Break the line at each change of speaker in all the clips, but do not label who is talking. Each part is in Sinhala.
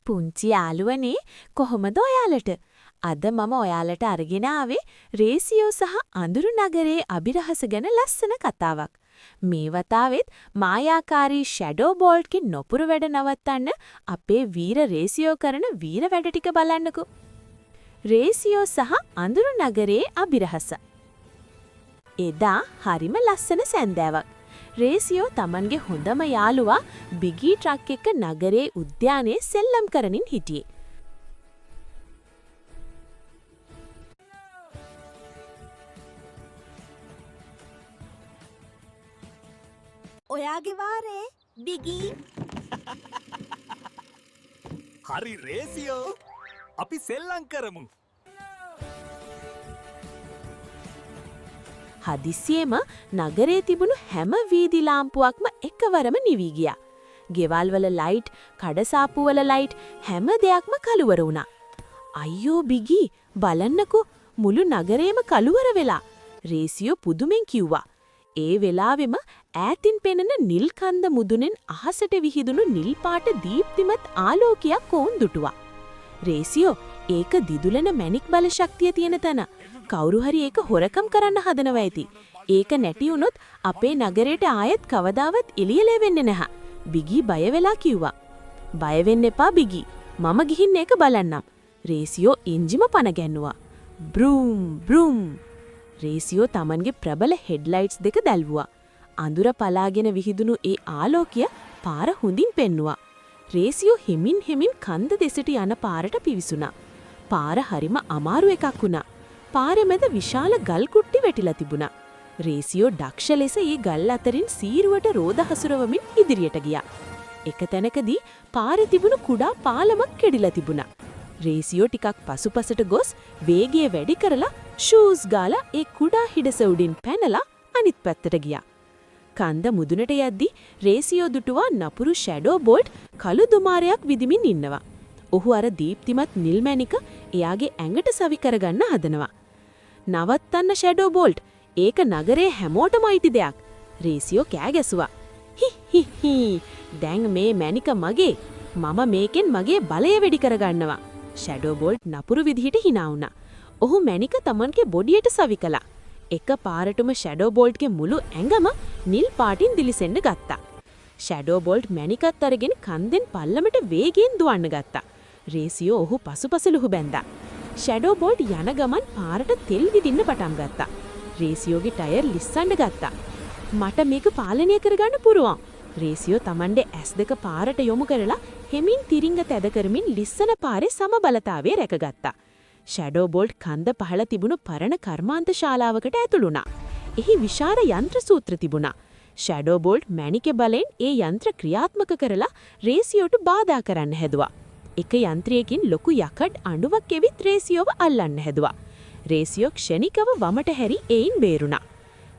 පුංචි යාළුවනේ කොහොමද ඔයාලට? අද මම ඔයාලට අරගෙන ආවේ රේසියෝ සහ අඳුරු නගරයේ අභිරහස ගැන ලස්සන කතාවක්. මේ වතාවෙත් මායාකාරී ෂැඩෝ බෝල්ට්ගේ නොපුරු වැඩ නවත්තන්න අපේ වීර රේසියෝ කරන වීර වැඩ ටික බලන්නකෝ. රේසියෝ සහ අඳුරු නගරයේ අභිරහස. එදා හරිම ලස්සන සැන්දෑවක්. රේසියෝ තමන්ගේ හොඳම යාළුවා බිගී ට්‍රක් එක්ක නගරයේ උද්‍යානයේ සෙල්ලම් කරමින් හිටියේ.
ඔයාගේ වාරේ බිගී.
හරි රේසියෝ අපි සෙල්ලම් කරමු.
හදිස්සියෙම නගරයේ තිබුණු හැම වීදි ලාම්පුවක්ම එකවරම නිවි ගියා. ගෙවල් වල ලයිට්, කඩසාප්පු වල ලයිට් හැම දෙයක්ම කළුවර වුණා. අයියෝ බිගී බලන්නකෝ මුළු නගරේම කළුවර වෙලා. රේසියෝ පුදුමෙන් කිව්වා. ඒ වෙලාවෙම ඈතින් පෙනෙන නිල් කන්ද මුදුනෙන් අහසට විහිදුණු නිල් පාට දීප්තිමත් ආලෝකයක් කොන් දුටුවා. රේසියෝ ඒක දිදුලන මැණික් බල ශක්තිය තියෙන තැන. කවුරු හරි ඒක හොරකම් කරන්න හදනවා ඇති. ඒක නැති වුණොත් අපේ නගරයට ආයෙත් කවදාවත් එළිය ලැබෙන්නේ නැහැ. බිගී බය වෙලා කිව්වා. බය වෙන්න එපා බිගී. මම ගිහින් ඒක බලන්නම්. රේසියෝ එන්ජිම පන ගැන්නුවා. Broom broom. රේසියෝ Tamanගේ ප්‍රබල හෙඩ්ලයිට්ස් දෙක දැල්වුවා. අඳුර පලාගෙන විහිදුණු ඒ ආලෝකය පාර හොඳින් පෙන්නුවා. රේසියෝ හිමින් හිමින් කන්ද දෙසට යන පාරට පිවිසුණා. පාර හරිම අමාරු එකක් වුණා. පාරේ මැද විශාල ගල් කුට්ටි වැටිලා තිබුණා. රේසියෝ දක්ෂ ලෙස ඒ ගල් අතරින් සීරුවට රෝද හසුරවමින් ඉදිරියට ගියා. එක තැනකදී පාරේ තිබුණු කුඩා පාලමක් කැඩිලා තිබුණා. රේසියෝ ටිකක් පසුපසට ගොස් වේගය වැඩි කරලා ෂූස් ගාලා ඒ කුඩා හිඩස උඩින් පැනලා අනිත් පැත්තට ගියා. කන්ද මුදුනට යද්දී රේසියෝ දුටුවා නපුරු ෂැඩෝ බෝල්ට් කළු දුමාරයක් විදිමින් ඉන්නවා. ඔහු අර දීප්තිමත් නිල් මැණික එයාගේ ඇඟට සවි කරගන්න හදනවා. නවත්තන්න ෂැඩෝ බෝල්ට්. ඒක නගරේ හැමෝටම අයිති දෙයක්. රේසියෝ කෑ ගැසුවා. හි හි හි. දැන් මේ මැණික මගේ. මම මේකෙන් මගේ බලය වැඩි කරගන්නවා. ෂැඩෝ බෝල්ට් නපුරු විදිහට hina වුණා. ඔහු මැණික Tamanගේ බොඩියට සවි කළා. එක පාරටම ෂැඩෝ බෝල්ට්ගේ මුළු ඇඟම නිල් පාටින් දිලිසෙන්න ගත්තා. ෂැඩෝ බෝල්ට් මැණිකත් අරගෙන කන්දෙන් පල්ලමට වේගයෙන් දුවන්න ගත්තා. රේසියෝ ඔහු පසුපසලුහු බැන්දා. ෂැඩෝ බෝල්ට් යන ගමන් පාරට තෙල් විදින්න පටන් ගත්තා. රේසියෝගේ ටයර් ලිස්සන්න ගත්තා. මට මේක පාලනය කරගන්න පුරුවන්. රේසියෝ Tamande ඇස් දෙක පාරට යොමු කරලා හෙමින් තිරිංග තැද කරමින් ලිස්සන පාරේ සමබලතාවය රැකගත්තා. ෂැඩෝ බෝල්ට් කන්ද පහළ තිබුණු පරණ කර්මාන්ත ශාලාවකට ඇතුළු වුණා. එහි විශාල යන්ත්‍ර සූත්‍ර තිබුණා. ෂැඩෝ බෝල්ට් මැණිකේ බලෙන් ඒ යන්ත්‍ර ක්‍රියාත්මක කරලා රේසියෝට බාධා කරන්න හැදුවා. එක යන්ත්‍රයකින් ලොකු යකඩ් අඬුවක් එවිත් රේසියෝව අල්ලන්න හැදුවා. රේසියෝ ක්ෂණිකව වමට හැරි එයින් බේරුණා.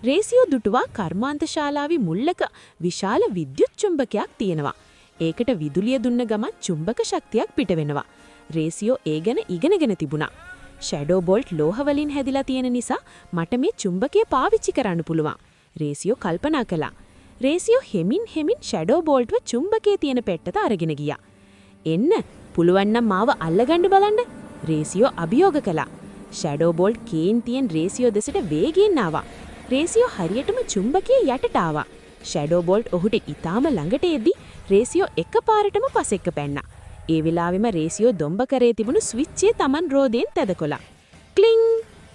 රේසියෝ දුටුවා කර්මාන්ත ශාලාවේ මුල්ලක විශාල විද්‍යුත් චුම්බකයක් තියෙනවා. ඒකට විදුලිය දුන්න ගමන් චුම්බක ශක්තියක් පිට වෙනවා. රේසියෝ ඒ ගැන ඉගෙනගෙන තිබුණා. ෂැඩෝ බෝල්ට් ලෝහ වලින් හැදිලා තියෙන නිසා මට මේ චුම්බකය පාවිච්චි කරන්න පුළුවන්. රේසියෝ කල්පනා කළා. රේසියෝ හෙමින් ෂැඩෝ බෝල්ට්ව චුම්බකයේ තියෙන පෙට්ටට අරගෙන ගියා. එන්න පුළුවන් නම් මාව අල්ලගන්න බලන්න. රේසියෝ අභියෝග කළා. ෂැඩෝ බෝල්ට් කේන්තියෙන් රේසියෝ දෙසට වේගයෙන් ආවා. රේසියෝ හරියටම චුම්බකයේ යටට ආවා. ෂැඩෝ බෝල්ට් ඔහුට ඉතාම ළඟට එද්දී රේසියෝ එකපාරටම පසෙක්ක පැන්නා. ඒ වෙලාවෙම රේසියෝ දොම්බ කරේ තිබුණු ස්විච්චේ Taman රෝදයෙන් තැදකොලා. ක්ලිං!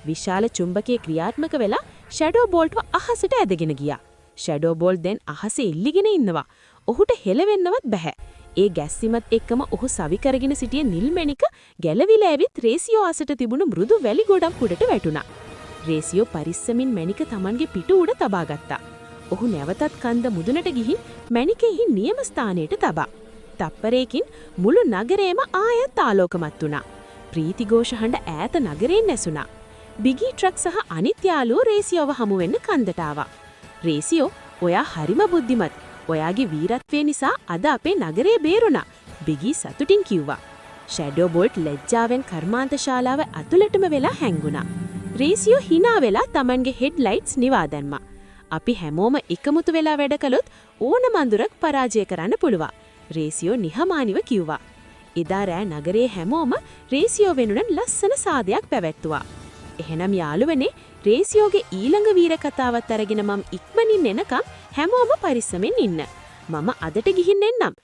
විශාල චුම්බකයේ ක්‍රියාත්මක වෙලා ෂැඩෝ බෝල්ට්ව අහසට ඇදගෙන ගියා. ෂැඩෝ බෝල්ට් දැන් අහසේ ඉල්ලිගෙන ඉන්නවා. ඔහුට හෙලවෙන්නවත් බෑ. ඒ ගැස්සීමත් එක්කම ඔහු සවි කරගෙන සිටිය නිල් මැණික ගැලවිලා ඇවිත් රේසියෝ අසට තිබුණු මෘදු වැලි ගොඩක් උඩට වැටුණා. රේසියෝ පරිස්සමින් මැණික Tamanගේ පිටු උඩ තබා ගත්තා. ඔහු නැවතත් කන්ද මුදුනට ගිහින් මැණිකෙහි නියම ස්ථානයට තබා. තප්පරයකින් මුළු නගරේම ආයත් ආලෝකමත් වුණා. ප්‍රීතිഘോഷ හඬ ඈත නගරයෙන් ඇසුණා. බිගී ට්‍රක් සහ අනිත් යාළුවෝ රේසියෝව හමු වෙන්න කන්දට ආවා. රේසියෝ, ඔයා හරිම බුද්ධිමත්. ඔයාගේ වීරත්වය නිසා අද අපේ නගරේ බේරුණා. බිගී සතුටින් කිව්වා. ෂැඩෝ බෝල්ට් ලැජ්ජාවෙන් කර්මාන්ත ශාලාව ඇතුළටම වෙලා හැංගුණා. රේසියෝ hina වෙලා Tamanගේ හෙඩ්ලයිට්ස් නිවා දැම්මා. අපි හැමෝම එකමුතු වෙලා වැඩ කළොත් ඕනම අඳුරක් පරාජය කරන්න පුළුවන්. රේසියෝ නිහමානිව කිව්වා. එදා රෑ නගරයේ හැමෝම රේසියෝ වෙනුවෙන් ලස්සන සාදයක් පැවැත්තුවා. එහෙනම් යාළුවනේ රේසියෝගේ ඊළඟ වීර කතාවත් අරගෙන මම ඉක්මනින් එනකම් හැමෝම පරිස්සමෙන් ඉන්න. මම අදට ගිහින් එන්නම්.